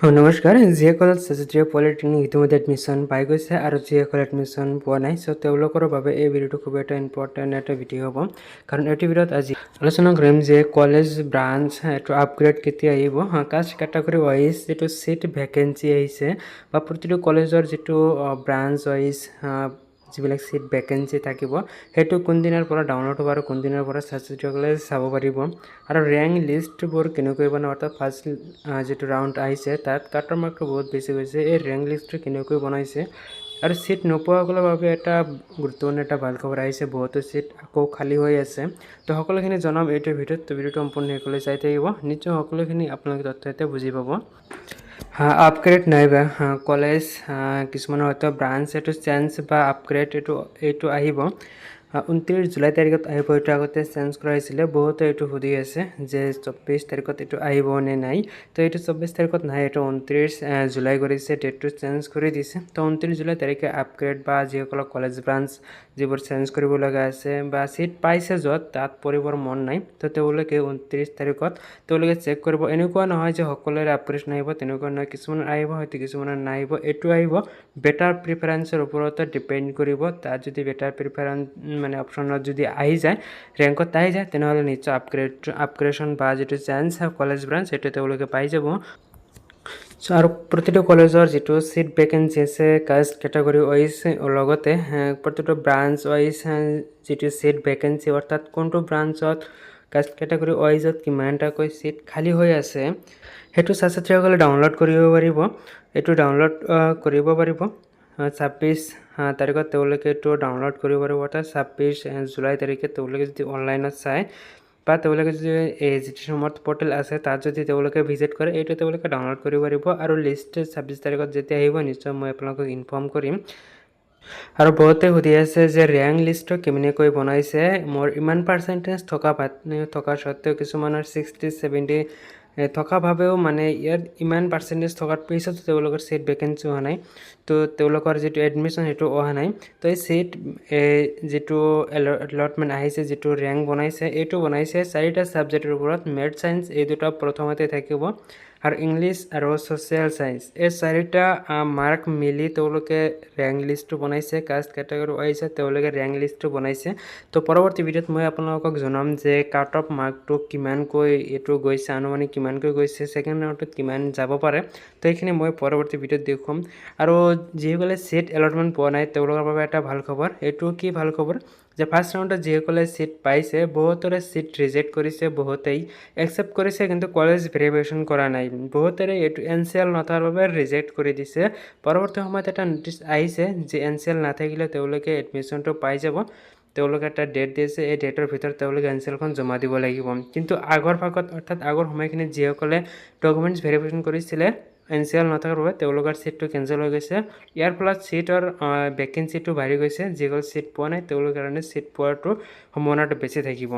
নমস্কাৰ যিসকলে চেচেট্ৰিয়া পলিটেকনিক ইতিমধ্যে এডমিশ্যন পাই গৈছে আৰু যিসকলে এডমিশ্যন পোৱা নাই চ' তেওঁলোকৰ বাবে এই ভিডিঅ'টো খুব এটা ইম্পৰ্টেণ্ট এটা ভিডিঅ' হ'ব কাৰণ এইটো ভিডিঅ'ত আজি আলোচনা কৰিম যে কলেজ ব্ৰাঞ্চ এইটো আপগ্ৰেড কেতিয়া আহিব কাষ্ট কেটাগৰী ৱাইজ যিটো চিট ভেকেঞ্চি আহিছে বা প্ৰতিটো কলেজৰ যিটো ব্ৰাঞ্চ ৱাইজ যিবিলাক চিট ভেকেঞ্চি থাকিব সেইটো কোনদিনৰ পৰা ডাউনলোড হ'ব আৰু কোনদিনৰ পৰা ছাত্ৰীসকলে চাব পাৰিব আৰু ৰেংক লিষ্টবোৰ কেনেকৈ বনাব অৰ্থাৎ ফাৰ্ষ্ট যিটো ৰাউণ্ড আহিছে তাত কাটৰ মাৰ্কটো বহুত বেছি গৈছে এই ৰেংক লিষ্টটো কেনেকৈ বনাইছে আৰু চিট নোপোৱাসকলৰ বাবে এটা গুৰুত্বপূৰ্ণ এটা ভাল খবৰ আহিছে বহুতো চিট আকৌ খালী হৈ আছে তো সকলোখিনি জনাম এইটো ভিডিঅ'টো সম্পূৰ্ণ সকলোৱে চাই থাকিব নিশ্চয় সকলোখিনি আপোনালোকে তথ্যতে বুজি পাব আপগ্ৰেড নাইবা কলেজ কিছুমানৰ হয়তো ব্ৰাঞ্চ এইটো চেঞ্জ বা আপগ্ৰেড এইটো আহিব 29 জুলাই তাৰিখত আহিব এইটো আগতে চেঞ্জ কৰা হৈছিলে বহুতে এইটো সুধি আছে যে 24 তাৰিখত এইটো আহিব নে নাই তো এইটো 24 তাৰিখত নাই এইটো 29 জুলাই কৰিছে ডেটটো চেঞ্জ কৰি দিছে তো 29 জুলাই তাৰিখে আপগ্ৰেড বা যিসকল কলেজ ব্ৰাঞ্চ যিবোৰ চেঞ্জ কৰিব লগা আছে বা চিট পাইছে য'ত তাত পঢ়িবৰ মন নাই তো তেওঁলোকে 29 তাৰিখত তেওঁলোকে চেক কৰিব এনেকুৱা নহয় যে সকলোৰে আপগ্ৰেড নাহিব তেনেকুৱা নহয় কিছুমানৰ আহিব হয়তো কিছুমানৰ নাহিব এইটো আহিব বেটাৰ প্ৰিফাৰেঞ্চৰ ওপৰত ডিপেণ্ড কৰিব তাত যদি বেটাৰ প্ৰিফাৰেঞ্চ মানে অপশ্যনত যদি আহি যায় ৰেংকত আহি যায় তেনেহ'লে নিশ্চয় আপগ্ৰেডেশ্যন বা যিটো চেঞ্জ কলেজ ব্ৰাঞ্চ সেইটো তেওঁলোকে পাই যাব আৰু প্ৰতিটো কলেজৰ যিটো চিট ভেকেঞ্চি আছে কাষ্ট কেটাগৰী ৱাইজ লগতে প্ৰতিটো ব্ৰাঞ্চ ৱাইজ যিটো চিট ভেকেঞ্চি অৰ্থাৎ কোনটো ব্ৰাঞ্চত কাষ্ট কেটাগৰী ৱাইজত কিমানটাকৈ চিট খালী হৈ আছে সেইটো ছাত্ৰীসকলে ডাউনলোড কৰিব পাৰিব এইটো ডাউনলোড কৰিব পাৰিব 26 তাৰিখত তেওঁলোকে এইটো ডাউনলোড কৰিব পাৰিব অৰ্থাৎ 26 জুলাই তাৰিখে তেওঁলোকে যদি অনলাইনত চায় বা তেওঁলোকে যদি যিটো সমৰ্থ পৰ্টেল আছে তাত যদি তেওঁলোকে ভিজিট কৰে এইটো তেওঁলোকে ডাউনলোড কৰিব পাৰিব আৰু লিষ্ট 26 তাৰিখত যেতিয়া আহিব নিশ্চয় মই আপোনালোকক ইনফৰ্ম কৰিম আৰু বহুতে সুধি আছে যে ৰেংক লিষ্টটো কেনেকৈ বনাইছে মোৰ ইমান পাৰ্চেণ্টেজ থকা সত্ত্বেও কিছুমানৰ 60-70 থকা ভাৱেও মানে ইয়াত ইমান পাৰ্চেণ্টেজ থকাৰ পিছতো তেওঁলোকৰ চিট ভেকেঞ্চি হোৱা নাই তো তেওঁলোকৰ যিটো এডমিশ্যন সেইটো অহা নাই তো এই চিট যিটো এলটমেণ্ট আহিছে যিটো ৰেংক বনাইছে এইটো বনাইছে 4টা ছাবজেক্টৰ ওপৰত মেথছ ছায়েন্স এই দুটা প্ৰথমতে থাকিব আৰু ইংলিছ আৰু ছ'চিয়েল ছায়েন্স এই 4টা মাৰ্ক মিলি তেওঁলোকে ৰেংক লিষ্টটো বনাইছে কাষ্ট কেটাগৰী ৱাইজ তেওঁলোকে ৰেংক লিষ্টটো বনাইছে তো পৰৱৰ্তী ভিডিঅ'ত মই আপোনালোকক জনাম যে কাট অফ মাৰ্কটো কিমানকৈ এইটো গৈছে আনুমানিক কিমানকৈ গৈছে ছেকেণ্ড ৰাউণ্ডত কিমান যাব পাৰে তো এইখিনি মই পৰৱৰ্তী ভিডিঅ'ত দেখুৱাম আৰু যিসকলে চিট এলটমেণ্ট পোৱা নাই তেওঁলোকৰ বাবে এটা ভাল খবৰ এইটো কি ভাল খবৰ যে ফাৰ্ষ্ট ৰাউণ্ডত যিসকলে চিট পাইছে বহুতৰে চিট ৰিজেক্ট কৰিছে বহুতেই একচেপ্ট কৰিছে কিন্তু কলেজ ভেৰিফিকেশ্যন কৰা নাই বহুতৰে এইটো NCL নথকাৰ বাবে ৰিজেক্ট কৰি দিছে পৰৱৰ্তী সময়ত এটা নটিচ আহিছে যে NCL নাথাকিলে তেওঁলোকে এডমিশ্যনটো পাই যাব তেওঁলোকে এটা ডেট দিছে এই ডেটৰ ভিতৰত তেওঁলোকে NCLখন জমা দিব লাগিব কিন্তু আগৰ ভাগত অৰ্থাৎ আগৰ সময়খিনিত যিসকলে ডকুমেণ্টছ ভেৰিফিকেশ্যন কৰিছিলে NCL নথকাৰ বাবে তেওঁলোকৰ চিটটো কেঞ্চেল হৈ গৈছে ইয়াৰ ফলত চিটৰ ভেকেঞ্চিটো বাঢ়ি গৈছে যিসকল চিট পোৱা নাই তেওঁলোকৰ কাৰণে চিট পোৱাটো সম্ভাৱনাটো বেছি থাকিব